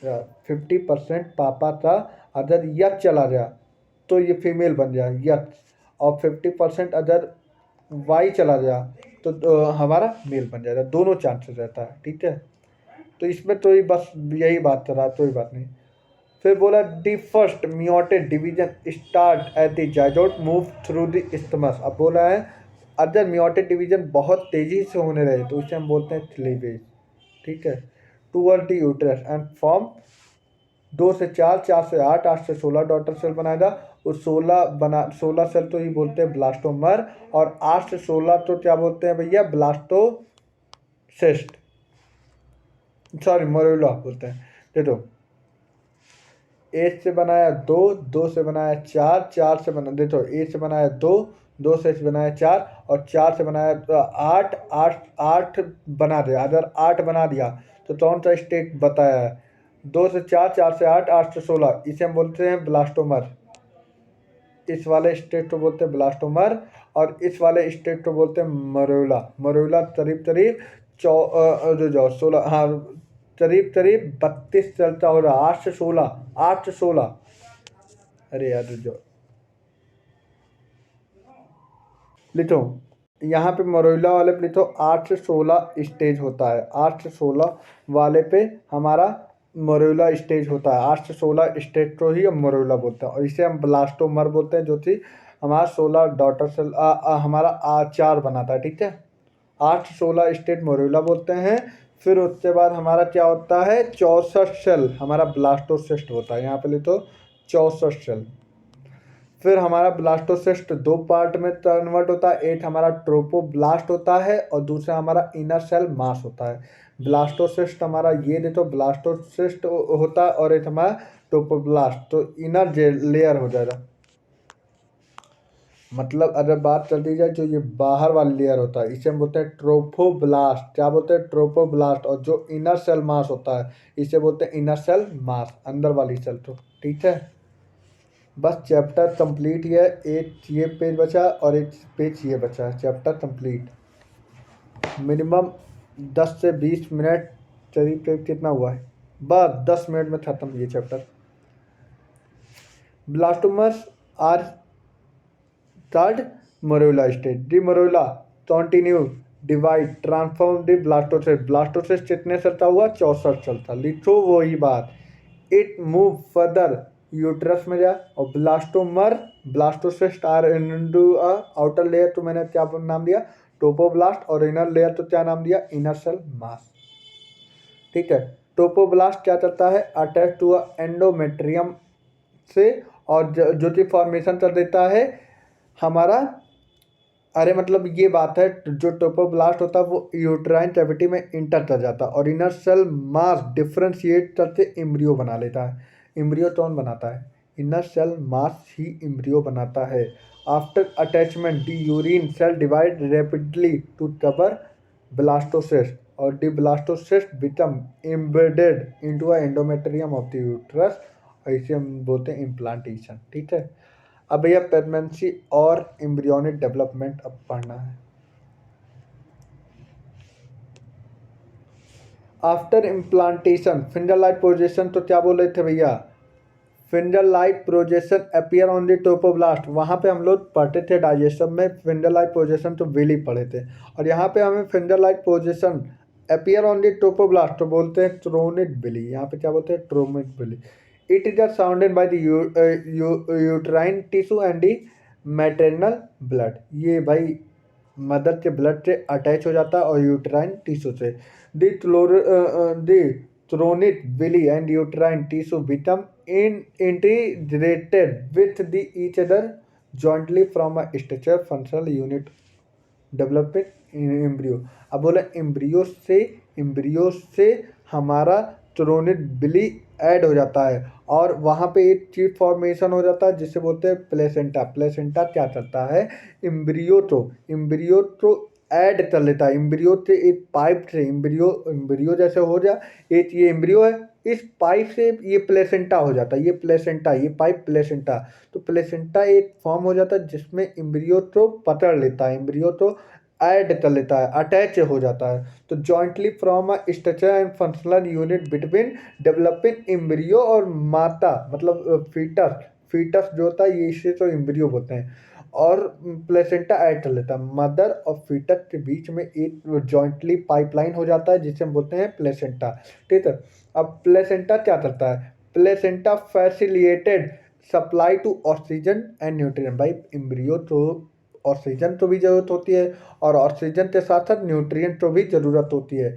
50% पापा था, अगर यच चला गया तो ये फीमेल बन जाए यच, और 50% अगर वाई चला गया तो हमारा मेल बन जाएगा। दोनों चांसेस रहता है, ठीक है। तो इसमें तो ही बस यही बात कर रहा, तो ही बात नहीं। फिर बोला the first meiotic division start at the zygote move through the isthmus. अब बोला है अदर मियोटिक डिवीजन बहुत तेजी से होने रहे तो इसे हम बोलते हैं क्लीवेज, ठीक है। Toward the uterus and form 2 से 4, 4 से 8, 8 से 16 डॉटर सेल बनाएगा। उस 16 सेल तो ही बोलते हैं ब्लास्टोमर, और 8 से 16 तो क्या बोलते हैं भैया, ब्लास्टोसिस्ट, सॉरी मोरुला बोलते हैं। देखो 8 से बनाया 2, 2 से बनाया 4, 4 से बना, देखो 8 से बनाया 2, 2 से बनाया 4, और 4 से बनाया 8, 8 8 बना दिया। अगर 8 बना दिया तो कौन सा स्टेट बताया है, 2 से 4, 4 से 8, 8 से 16, इसे हम बोलते हैं ब्लास्टोमर। इस वाले स्टेट को बोलते हैं ब्लास्टोमर, और इस वाले स्टेट को बोलते हैं मरोला। मरोला करीब करीब जो जो 16, हाँ करीब करीब 32 चलता हो रहा, 8 से 16, 8 से 16। अरे यार जो लिखो, यहाँ पे मरोला वाले पे लिखो 8 से 16 स्टेज होता है। 8 से 16 वाले पे हमारा मरोला स्टेज होता है। 8 से 16 स्टेज को ही हम मरोला बोलते हैं, और इसे हम ब्लास्टोमर बोलते हैं, जो कि हमारा 16 डॉटर सेल हमारा आचार बनाता है, ठीक है। 8 से 16 स्टेट मरोला बोलते हैं। फिर उसके बाद हमारा क्या होता है, 64 सेल हमारा ब्लास्टोसिस्ट होता है। यहाँ पे लिखो 64 सेल। फिर हमारा ब्लास्टोसिस्ट 2 पार्ट में कन्वर्ट होता है। एक हमारा ट्रोपोब्लास्ट होता है और दूसरा हमारा इनर सेल मास होता है। ब्लास्टोसिस्ट हमारा ये देखो ब्लास्टोसिस्ट होता है, और एक हमारा ट्रोपोब्लास्ट, तो इनर लेयर हो जाएगा। मतलब अगर बात कर दी जाए जो ये बाहर वाली लेयर होता है इसे हम बोलते हैं ट्रोफोब्लास्ट। क्या बोलते हैं, ट्रोफोब्लास्ट। और जो इनर सेल मास होता है इसे बोलते हैं इनर सेल मास, अंदर वाली सेल, तो ठीक है। बस चैप्टर कंप्लीट ही है। एक ये पेज बचा और एक पेज ये बचा है, चैप्टर कंप्लीट। मिनिमम 10 से 20 मिनट, करीब करीब कितना हुआ है, बस 10 मिनट में खत्म ये chapter. Blastomeres are third morula stage. The morula continue divide transform the blastocyst. Blastocyst कितने चलता हुआ, 64 चलता। लिखो वही बात, इट मूव फर्दर यूट्रस में जा, और blastomere blastocyst are into outer layer, तो मैंने क्या नाम दिया, टोपोब्लास्ट, और इनर लेयर तो क्या नाम दिया, इनर सेल मास, ठीक है। टोपोब्लास्ट क्या करता है, अटैच टू एंडोमेट्रियम से, और जो कि फॉर्मेशन कर देता है हमारा, अरे मतलब ये बात है, जो टोपोब्लास्ट होता है वो यूट्राइन कैविटी में इंटर कर जाता है, और इनर सेल मास डिफ्रेंशिएट करके एम्ब्रियो बना लेता है। एम्ब्रियो कौन बनाता है, इनर सेल मास ही एम्ब्रियो बनाता है। After attachment the urine cell divide rapidly to cover blastocyst, और the blastocyst become embedded into endometrium of the uterus, इसे हम बोलते हैं इम्प्लांटेशन, ठीक है। अब भैया प्रेगनेंसी और एम्ब्रियोनिक डेवलपमेंट अब पढ़ना है। After implantation finger like projection, तो क्या बोल रहे थे भैया, finger like projection appear on the trophoblast. वहाँ पे हम लोग पढ़ते थे डाइजेशन में, फिंगर लाइक प्रोजेक्शन तो विली पढ़े थे, और यहाँ पे हमें finger like projection appear on the trophoblast तो बोलते हैं ट्रोनिक बिली। यहाँ पे क्या बोलते हैं, chorionic villi. It is surrounded by the uterine tissue and the maternal blood. ये भाई मदर के ब्लड से अटैच हो जाता है और यूट्राइन टिश्यू से। The chorionic villi and uterine tissue become integrated with the each other jointly from a structure functional unit development embryo. अब बोला एम्ब्रियो से हमारा थ्रोनिक बिली ऐड हो जाता है, और वहाँ पे एक चीज फॉर्मेशन हो जाता है जिसे बोलते हैं प्लेसेंटा। प्लेसेंटा क्या करता है, एम्ब्रियो तो ऐड कर लेता है। एम्ब्रियो से एक पाइप से एम्ब्रियो जैसे हो जा, एक ये एम्ब्रियो है, इस पाइप से ये प्लेसेंटा हो जाता है। ये प्लेसेंटा, ये पाइप प्लेसेंटा, तो प्लेसेंटा एक फॉर्म हो जाता है जिसमें एम्ब्रियो तो पकड़ लेता है, एम्ब्रियो तो ऐड कर लेता है, अटैच हो जाता है। तो jointly from a structure and functional unit between developing embryo और माता मतलब फीटस। फीटस जो होता है ये इसे तो एम्ब्रियो बोलते हैं, और प्लेसेंटा ऐड कर लेता है। मदर और फीटस के बीच में एक जॉइंटली पाइपलाइन हो जाता है जिसे हम बोलते हैं प्लेसेंटा। ठीक है, अब प्लेसेंटा क्या करता है? Placenta facilitated supply to oxygen and nutrient. भाई एम्ब्रियो तो ऑक्सीजन तो भी ज़रूरत होती है, और ऑक्सीजन के साथ साथ न्यूट्रिएंट तो भी ज़रूरत होती है।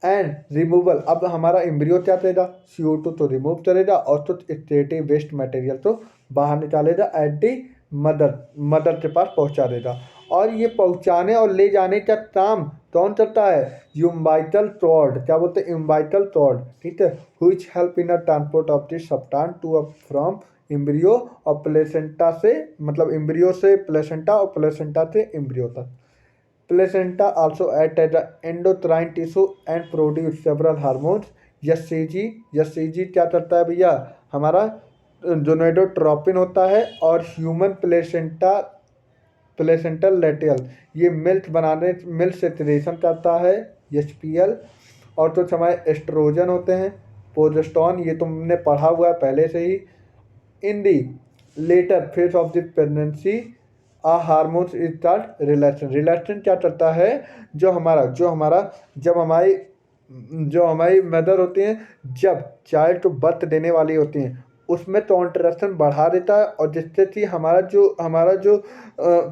एंड रिमूवल, अब हमारा एम्ब्रियो क्या करेगा? CO2 तो रिमूव करेगा, और तो स्टेटिव वेस्ट मटेरियल तो बाहर निकालेगा, एट दी मदर, मदर के पास पहुंचा देगा। और ये पहुंचाने और ले जाने का काम कौन करता है? Umbilical cord. क्या बोलते हैं? Umbilical cord. ठीक है, which help in a transport of this substance to a from embryo और प्लेसेंटा से, मतलब एम्ब्रियो से प्लेसेंटा और प्लेसेंटा से एम्ब्रियो तक। Placenta also act as the endocrine tissue and produce several hormones. SCG, SCG क्या करता है भैया? हमारा जोनेडोट्रोपिन होता है, और ह्यूमन प्लेसेंटा, प्लेसेंटल लेटियल, ये मिल्क बनाने, मिल्क सेक्रेशन करता है, HPL। और तो हमारे एस्ट्रोजन होते हैं, प्रोजेस्टेरॉन, ये तुमने पढ़ा हुआ है पहले से ही। In the later phase of the pregnancy a hormones is start relaxin. Relaxin क्या करता है? जो हमारा जो हमारी मदर होती हैं, जब चाइल्ड को बर्थ देने वाली होती हैं, उसमें कॉन्ट्रेक्शन बढ़ा देता है, और जिससे कि हमारा जो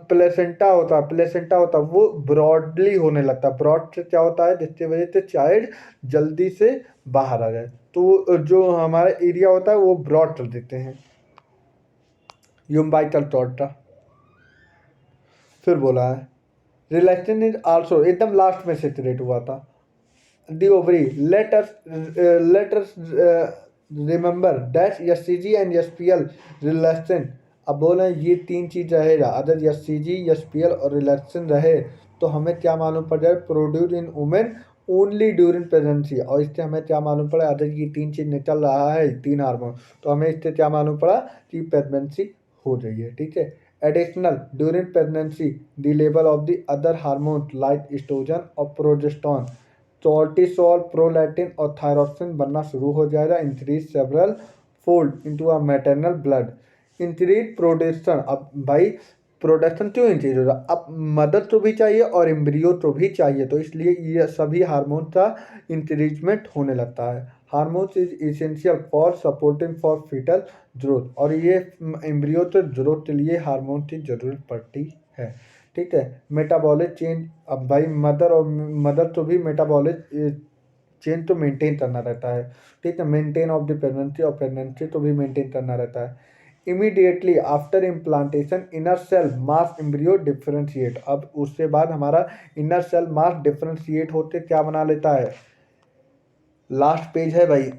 प्लेसेंटा होता है वो ब्रॉडली होने लगता है। ब्रॉड से क्या होता है? जिसकी वजह से चाइल्ड जल्दी से बाहर आ जाए, तो जो हमारा एरिया होता है वो ब्रॉड कर देते हैं, यूम्बाइटल कॉर्ड। फिर बोला है रिलैक्सेशन इज आल्सो, एकदम लास्ट में सेचुरेट हुआ था। The ovary, let us remember that SCG and SPL relaxation. अब बोले ये तीन चीज रहेगा, अगर SCG, SPL और रिलैक्सेशन रहे तो हमें क्या मालूम पड़ जाए? Produce in women only during pregnancy. और इससे हमें क्या मालूम पड़ा? अगर ये तीन चीज निकल रहा है, तीन हार्मोन, तो हमें इससे क्या मालूम पड़ा? कि प्रेगनेंसी हो रही है। ठीक है, additional during pregnancy the level of the other hormone like oestrogen और प्रोजेस्टेरॉन, कॉर्टिसोल, प्रोलैक्टिन और थायरोक्सिन बनना शुरू हो जाएगा। Increase several fold into a maternal blood. Increase production. अब भाई प्रोडक्शन क्यों इंक्रीज हो रहा? अब मदर तो भी चाहिए और एम्ब्रियो तो भी चाहिए, तो इसलिए ये सभी हार्मोन का इंक्रीजमेंट होने लगता है। Hormones is essential for supporting for foetal growth, और ये एम्ब्रियो तो ग्रोथ के लिए हार्मोन की जरूरत पड़ती है। ठीक है, मेटाबॉलिक चेंज। अब भाई मदर तो भी मेटाबॉलिक चेंज तो मेंटेन करना रहता है। ठीक है, मेंटेन ऑफ द प्रेगनेंसी, और प्रेगनेंसी तो भी मेंटेन करना रहता है। Immediately after implantation inner cell mass embryo differentiate. अब उसके बाद हमारा इनर सेल मास डिफरेंशिएट होते क्या बना लेता है? लास्ट पेज है भाई।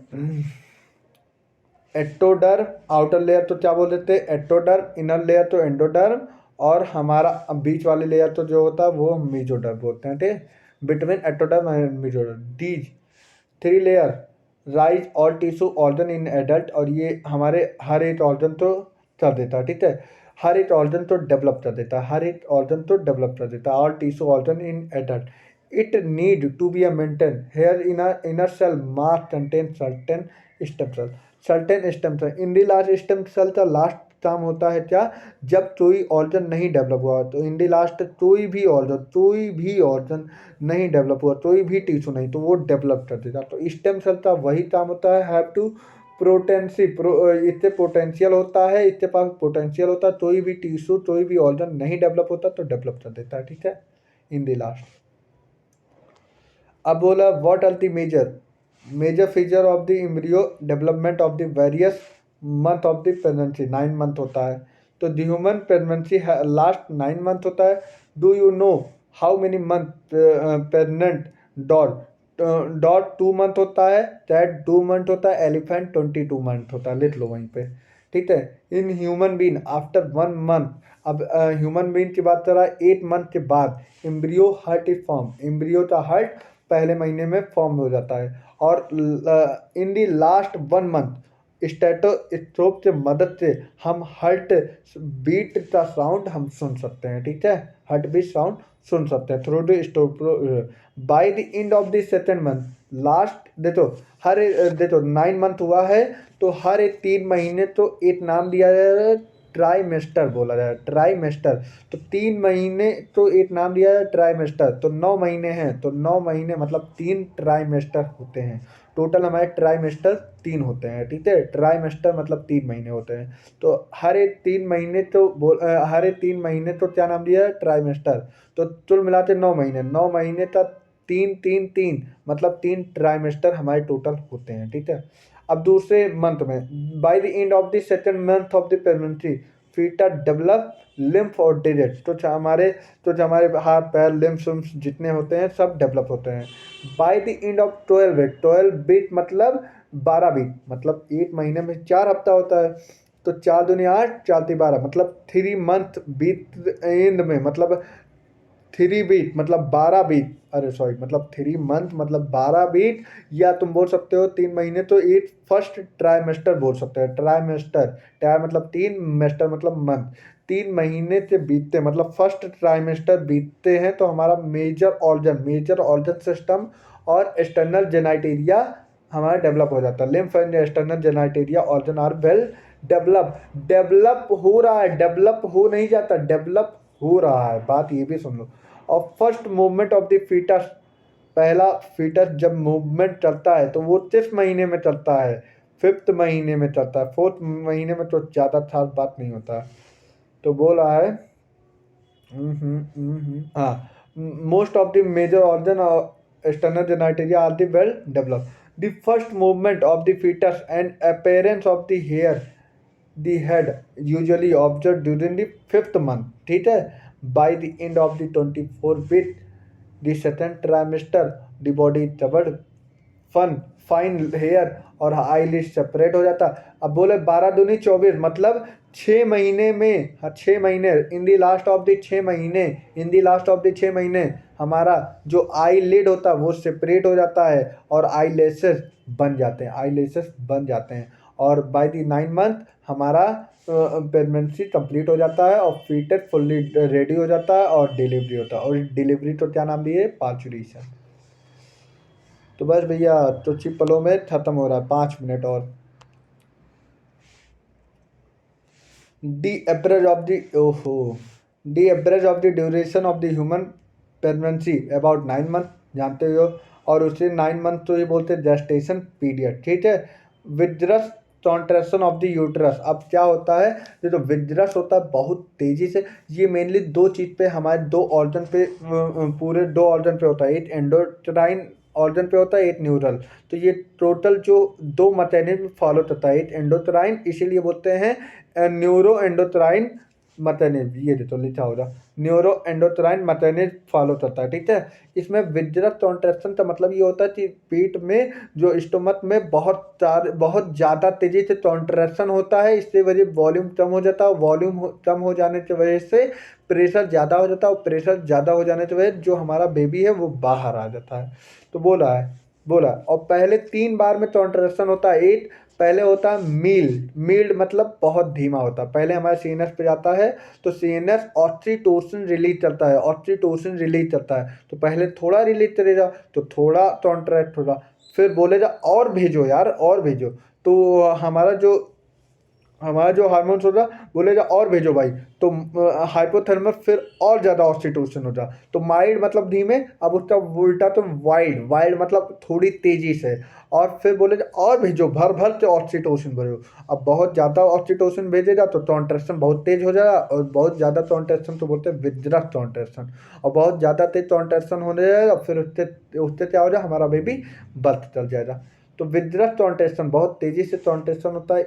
एक्टोडर्म, आउटर लेयर तो क्या बोल देते हैं? एक्टोडर्म। इनर लेयर तो एंडोडर्म, और हमारा बीच वाली लेयर तो जो होता है वो मेसोडर्म बोलते हैं। ठीक, between ectoderm and mesoderm these three layer rise all tissue organ in adult. और ये हमारे हर एक ऑर्गन तो कर देता है। ठीक है, हर एक ऑर्गन तो डेवलप कर देता है, हर एक ऑर्गन तो डेवलप कर देता है, all tissue organ in adult. It need to be a maintain here in inner cell mass contain certain stem cell. Certain stem cell in the last stem cell का last काम होता है क्या? जब कोई ऑर्गन नहीं डेवलप हुआ, तो इन दी लास्ट कोई भी ऑर्गन नहीं डेवलप हुआ, कोई भी टिश्यू नहीं, तो वो डेवलप कर देगा। तो स्टेम सेल का वही काम होता है, हैव टू प्रोटेंसी इससे पोटेंशियल होता है, इसके पास पोटेंशियल होता है, कोई भी टिश्यू कोई भी ऑर्गन नहीं डेवलप होता तो डेवलप कर देता है। ठीक है, इन द लास्ट। अब बोला what are the major feature of the embryo development of the various month of the pregnancy. 9 month होता है, तो the human pregnancy last 9 month होता है। Do you know how many month pregnant dog? Dog 2 month होता है, cat 2 month होता है, elephant 22 month होता है। लिख लो वहीं पे। ठीक है, in human being after 1 month. अब ह्यूमन बीन की बात कर रहा है, 8 मंथ के बाद embryo heart is form. Embryo का हर्ट पहले महीने में फॉर्म हो जाता है, और in the last 1 month stethoscope से मदद से हम हार्ट बीट का साउंड हम सुन सकते हैं। ठीक है, हार्ट बीट साउंड सुन सकते हैं through the store. Bye the end of the second month, last देखो देखो 9 मंथ हुआ है, तो हर एक 3 महीने तो एक नाम दिया जाता है, ट्राइमेस्टर बोला जाए, ट्राइमेस्टर। तो 3 महीने तो एक नाम दिया जाए ट्राइमेस्टर, तो 9 महीने हैं, तो 9 महीने मतलब 3 ट्राइमेस्टर होते हैं। टोटल हमारे ट्राइमेस्टर 3 होते हैं, ठीक है। ट्राइमेस्टर मतलब 3 महीने होते हैं। तो हर एक 3 महीने तो हर एक 3 महीने तो क्या नाम दिया है, ट्राइमेस्टर। तो कुल मिलाते 9 महीने, 9 महीने का 3 3 3 मतलब 3 ट्राइमेस्टर हमारे टोटल होते हैं, ठीक है। अब दूसरे मंथ में, by the end of the second month of the pregnancy foetus develop limb और डिजिट, जो हमारे हाथ पैर लिम्स विम्स जितने होते हैं सब डेवलप होते हैं। By the end of 12 week मतलब 12 वीक, मतलब एक महीने में 4 हफ्ता होता है। तो 4 दूनी 8, 4 तीन 12, मतलब 3 मंथ बीत एंड में, मतलब 3 वीक मतलब 12 वीक, अरे सॉरी, मतलब 3 मंथ मतलब 12 वीक, या तुम बोल सकते हो 3 महीने, तो एक फर्स्ट ट्राइमेस्टर बोल सकते हैं। ट्राइमेस्टर, ट्राई मतलब 3, मेस्टर मतलब मंथ। 3 महीने से बीतते मतलब फर्स्ट ट्राइमेस्टर बीतते हैं, तो हमारा मेजर ऑर्गन सिस्टम और एक्सटर्नल जेनाइटेरिया हमारा डेवलप हो जाता है। Lymph and external genitalia organ are well develop. Develop हो रहा है, डेवलप हो नहीं जाता, डेवलप हो रहा है, बात ये भी सुन लो। और first movement of the foetus, पहला फीटस जब मूवमेंट चलता है तो वो किस महीने में चलता है, 5th महीने में चलता है। 4th महीने में तो ज़्यादा खास बात नहीं होता। तो बोला है हाँ, most of the major organ external genitalia are the well develop. The first movement of the foetus and appearance of the hair the head usually observed during the 5th month, ठीक है। by the end of the 24 week, the second trimester, the body is covered fun fine hair और eyelid separate हो जाता। अब बोले 12 दूनी 24 मतलब 6 महीने में, हाँ 6 महीने, इन दी लास्ट ऑफ द 6 महीने, इन दी लास्ट ऑफ द 6 महीने हमारा जो आई लिड होता है वो सेपरेट हो जाता है और आई लेसेस बन जाते हैं, आई लेसेस बन जाते हैं। और बाय द 9 मंथ हमारा प्रेगनेंसी कंप्लीट हो जाता है और फीटस फुल्ली रेडी हो जाता है और डिलीवरी होता है। और डिलीवरी तो क्या नाम दिए, पार्चुरेशन। तो बस भैया, तो कुछ पलों में खत्म हो रहा है, 5 मिनट और। डी एवरेज ऑफ द ओहो D average of the duration of the human pregnancy about 9 month, जानते हो। और उसे 9 मंथ तो ये बोलते हैं जेस्टेशन पीरियड, ठीक है। विद्रस कॉन्ट्रेक्शन ऑफ द यूट्रस, अब क्या होता है, ये जो विद्रस होता है बहुत तेजी से, ये मेनली दो चीज़ पे, हमारे 2 ऑर्गन पे, पूरे 2 ऑर्गन पे होता है। एक एंडोक्राइन ऑर्गन पे होता है, एक न्यूरल। तो ये टोटल जो 2 मैकेनिज्म फॉलो करता है, एक एंडोक्राइन, इसीलिए बोलते हैं न्यूरो एंडोक्राइन मैकेनिज्म, ये तो लिखा होगा, न्यूरो एंडोक्राइन मैकेनिज्म फॉलो करता है, ठीक है। इसमें विद्रस कॉन्ट्रैक्शन का मतलब ये होता है कि पेट में जो स्टोमक में बहुत ज़्यादा तेजी से कॉन्ट्रैक्शन होता है, इससे वजह वॉल्यूम कम हो जाता है, वॉल्यूम कम हो जाने की वजह से प्रेशर ज़्यादा हो जाता है, और प्रेशर ज़्यादा हो जाने की वजह जो हमारा बेबी है वो बाहर आ जाता है। तो बोला और पहले 3 बार में कॉन्ट्रैक्शन होता है। एक पहले होता है मील्ड मतलब बहुत धीमा होता है, पहले हमारे सीएनएस पे जाता है, तो सीएनएस ऑक्सीटोसिन रिलीज करता है, ऑक्सीटोसिन रिलीज करता है, तो पहले थोड़ा रिलीज करेगा, तो थोड़ा कॉन्ट्रैक्ट होगा, फिर बोलेगा और भेजो यार और भेजो, तो हमारा जो हार्मोन्स होता बोलेगा और भेजो भाई, तो हाइपोथर्मस फिर और ज़्यादा ऑक्सीटोसिन होता। तो माइल्ड मतलब धीमे, अब उसका उल्टा तो वाइल्ड मतलब थोड़ी तेज़ी से, और फिर बोलेगा और भेजो, भर भर से ऑक्सीटोसिन भेजो। अब बहुत ज़्यादा ऑक्सीटोसिन भेजेगा तो कॉन्ट्रैक्शन बहुत तेज हो जाएगा, और बहुत ज़्यादा कॉन्ट्रैक्शन तो बोलते हैं विद्रस कॉन्ट्रैक्शन, और बहुत ज़्यादा तेज कॉन्ट्रैक्शन होने जाएगा, फिर उससे क्या हो जाए, हमारा बेबी बर्थ चल जाएगा। तो विद्रस कॉन्ट्रैक्शन बहुत तेजी से कॉन्ट्रैक्शन होता है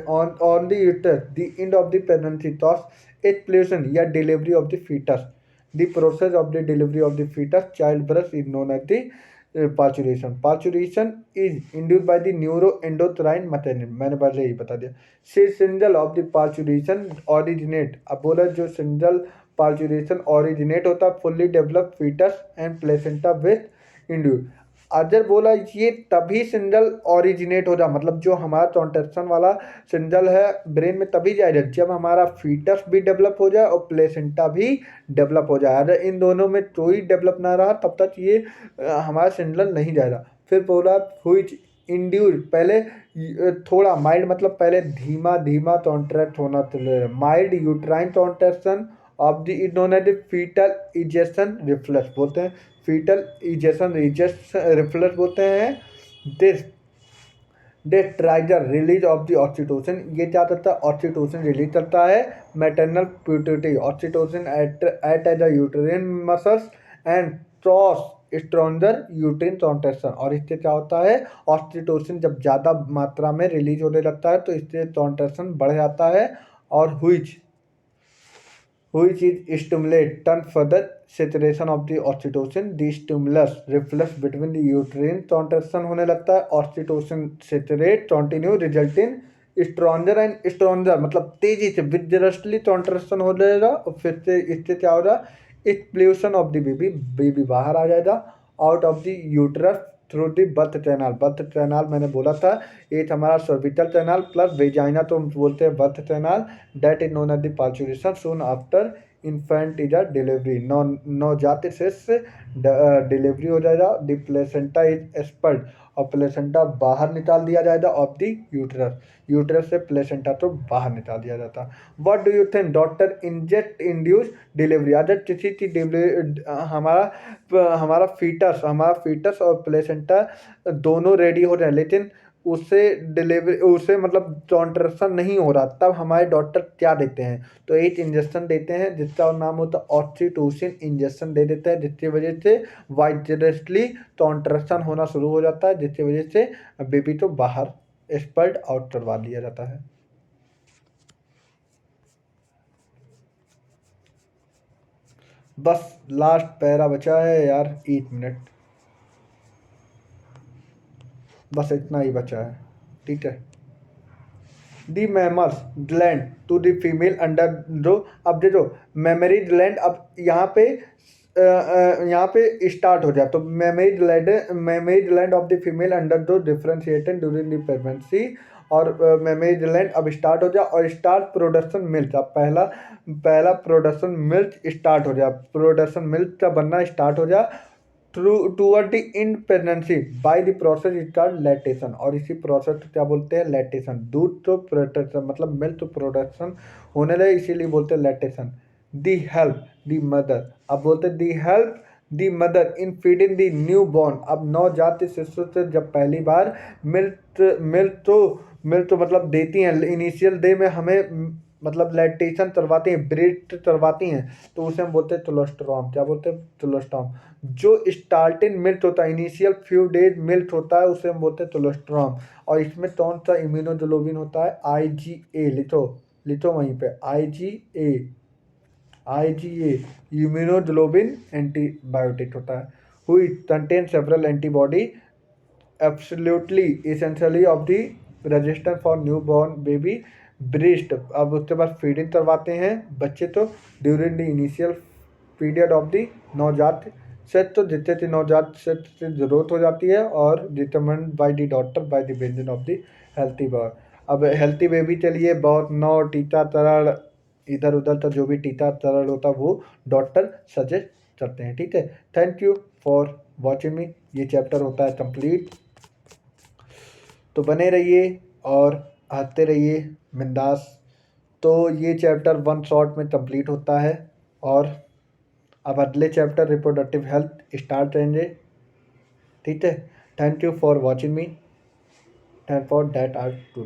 on the uterus the end of the pregnancy, causes expulsion या delivery of the foetus, the process of the delivery of the foetus child birth is known as the parturition is induced by the neuro endocrine mechanism, मैंने पहले ही बता दिया। Signal of the parturition originate, अब बोला जो signal parturition originate होता है fully developed foetus and placenta with induce. अजर बोला ये तभी सिंगल ओरिजिनेट हो जा, मतलब जो हमारा कॉन्ट्रेक्शन वाला सिंगल है ब्रेन में तभी जाएगा जब हमारा फीटस भी डेवलप हो जाए और प्लेसेंटा भी डेवलप हो जाए। अगर इन दोनों में कोई डेवलप ना रहा तब तक ये हमारा सिंगल नहीं जाएगा। फिर बोला हुई इंड्यूस, पहले थोड़ा माइल्ड मतलब पहले धीमा धीमा कॉन्ट्रैक्ट होना चाहिए, mild uterine contraction of the is known as foetal ejection reflex बोलते हैं, फीटल इजेक्शन रिफ्लेक्स बोलते हैं। This they trigger release of the oxytocin, ये क्या करता है ऑक्सीटोसिन रिलीज करता है। Maternal pituitary oxytocin act as uterine muscles and causes stronger uterine contraction, और इससे क्या होता है ऑक्सीटोसिन जब ज़्यादा मात्रा में रिलीज होने लगता है तो इससे कॉन्ट्रैक्शन बढ़ जाता है। और which is stimulate turn further saturation of the oxytocin, the stimulus reflex between the uterine contraction होने लगता है, oxytocin saturate continue result in stronger and stronger, मतलब तेजी से vigorously contraction हो जाएगा और फिर से इससे क्या होगा explosion of the baby, baby बाहर आ जाएगा out of the uterus through the birth canal. Birth canal मैंने बोला था एक हमारा सर्विकल कैनाल प्लस वेजाइना तो हम बोलते हैं birth canal, that is known as the parturition soon after infant is a delivery, नवजात से डिलीवरी हो जाएगा। द प्लेसेंटा इज एक्सपर्ट, और प्लेसेंटा बाहर निकाल दिया जाएगा ऑफ द यूटरस, यूटरस से प्लेसेंटा तो बाहर निकाल दिया जाता। What do you think doctor inject induce delivery, अगर किसी की डिलीवरी हमारा फीटस और प्लेसेंटा दोनों रेडी हो रहे हैं लेकिन उससे डिलीवरी उससे मतलब कॉन्ट्रेक्शन नहीं हो रहा, तब हमारे डॉक्टर क्या देते हैं तो एक इंजेक्शन देते हैं जिसका नाम होता है ऑक्सीटोसिन इंजेक्शन दे देते हैं, जिसकी वजह से वाइजरसली कॉन्ट्रेक्शन होना शुरू हो जाता है, जिसकी वजह से बेबी को बाहर एक्सपर्ट आउट करवा दिया जाता है। बस लास्ट पैरा बचा है यार, 1 मिनट, बस इतना ही बचा है, ठीक है। The mammary gland to the female under जो, अब देखो मेमरी ग्लैंड अब यहाँ पे स्टार्ट हो जाए तो mammary gland of the female under जो डिफ्रेंशिएटेड ड्यूरिंग द प्रेगनेंसी, और मेमरी ग्लैंड अब स्टार्ट हो जाए और स्टार्ट प्रोडक्शन मिल्क, अब पहला प्रोडक्शन मिल्क स्टार्ट हो जाए, प्रोडक्शन मिल्क का बनना स्टार्ट हो जाए toward the in pregnancy by the process start lactation, और इसी प्रोसेस को क्या बोलते हैं लैक्टेशन, दूध तो प्रोडक्शन मतलब मिल्क तो प्रोडक्शन होने लगे इसीलिए बोलते हैं लैक्टेशन। दी हेल्प दी मदर, अब बोलते हैं दी help the mother in feeding the new born, अब नवजात शिशु से जब पहली बार मिल्क तो मतलब देती हैं, इनिशियल डे में हमें मतलब लैक्टेशन करवाती हैं ब्रेस्ट करवाती हैं तो उसे हम बोलते हैं कोलेस्ट्रॉम, क्या बोलते हैं कोलेस्ट्रॉम। जो स्टार्टिंग मिल्क होता है इनिशियल फ्यू डेज मिल्क होता है उसे हम बोलते हैं कोलेस्ट्रॉम, और इसमें कौन सा इम्यूनोग्लोबिन होता है IgA, लिखो वहीं पे IgA इम्यूनोग्लोबिन एंटीबायोटिक होता है, हुई contain several antibody absolutely essentially of the register for new born baby breast, अब उसके बाद फीडिंग करवाते हैं बच्चे तो during the initial period of the नवजात से, तो जितने थी नवजात से जरूरत हो जाती है और determined by the doctor by the benzene of the healthy boy. अब हेल्थी बेबी के लिए बहुत नौ टीकाकरण इधर उधर तो जो भी टीकाकरण होता है वो डॉक्टर सजेस्ट करते हैं, ठीक है। थैंक यू फॉर वॉचिंग मी, ये चैप्टर होता है कंप्लीट, तो बने रहिए और आते रहिए बिंदास। तो ये चैप्टर 1 शॉट में कंप्लीट होता है और अब अगले चैप्टर रिप्रोडक्टिव हेल्थ स्टार्ट रहेंगे, ठीक है। Thank you for watching me, thank for that are today.